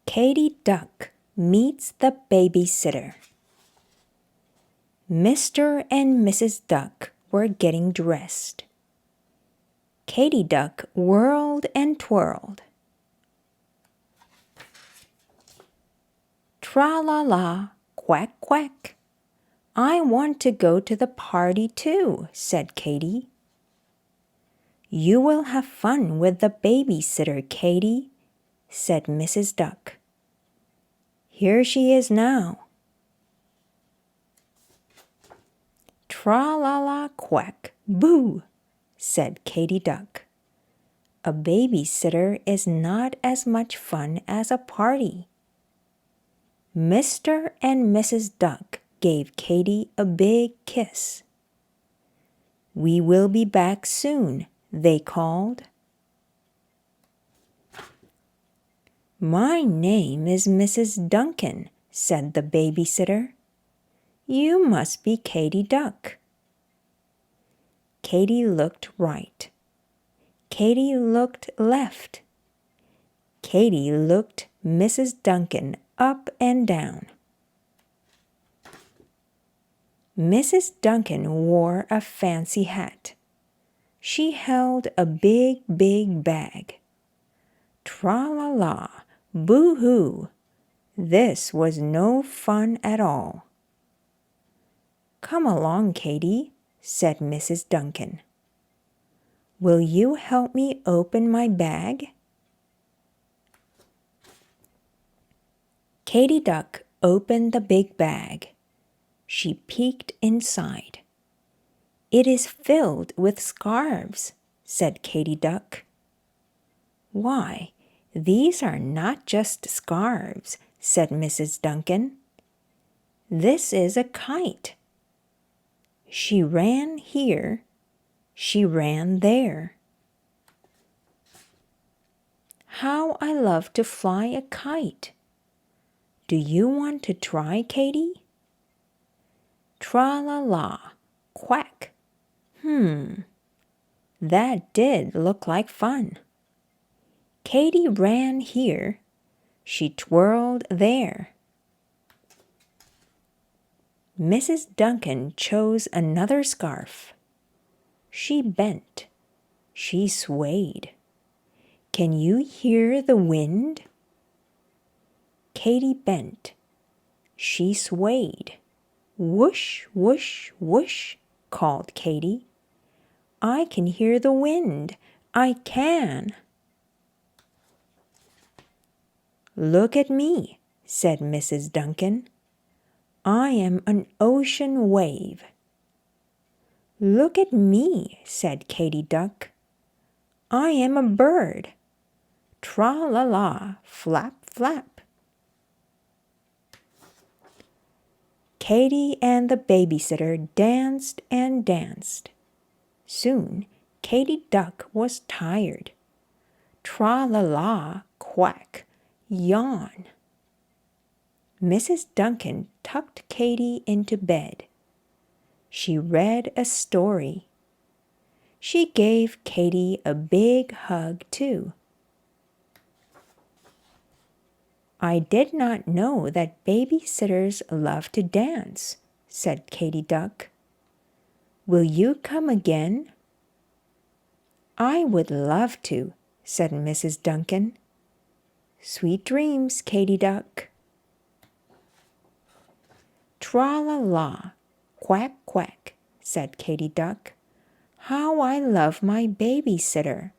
Katy Duck meets the babysitter. Mr. and Mrs. Duck were getting dressed. Katy Duck whirled and twirled. Tra-la-la, quack, quack. I want to go to the party too, said Katy. You will have fun with the babysitter, Katy, said Mrs. Duck. Here she is now. Tra-la-la, quack, boo, said Katy Duck. A babysitter is not as much fun as a party. Mr. and Mrs. Duck gave Katy a big kiss. We will be back soon, they called. My name is Mrs. Duncan, said the babysitter. You must be Katy Duck. Katy looked right. Katy looked left. Katy looked Mrs. Duncan up and down. Mrs. Duncan wore a fancy hat. She held a big, big bag. Tra-la-la, boo-hoo. This was no fun at all. Come along, Katy, said Mrs. Duncan. Will you help me open my bag? Katy Duck opened the big bag. She peeked inside. It is filled with scarves, said Katy Duck. Why, these are not just scarves, said Mrs. Duncan. This is a kite. She ran here. She ran there. How I love to fly a kite. Do you want to try, Katy? Tra-la-la, quack. That did look like fun. Katy ran here. She twirled there. Mrs. Duncan chose another scarf. She bent. She swayed. Can you hear the wind? Katy bent. She swayed. Whoosh, whoosh, whoosh, called Katy. I can hear the wind. I can. Look at me, said Mrs. Duncan. I am an ocean wave. Look at me, said Katy Duck. I am a bird. Tra-la-la, flap, flap. Katy and the babysitter danced and danced. Soon, Katy Duck was tired. Tra-la-la, quack, yawn. Mrs. Duncan tucked Katy into bed. She read a story. She gave Katy a big hug, too. I did not know that babysitters love to dance, said Katy Duck. Will you come again? I would love to, said Mrs. Duncan. Sweet dreams, Katy Duck. Tra-la-la, quack, quack, said Katy Duck. How I love my babysitter.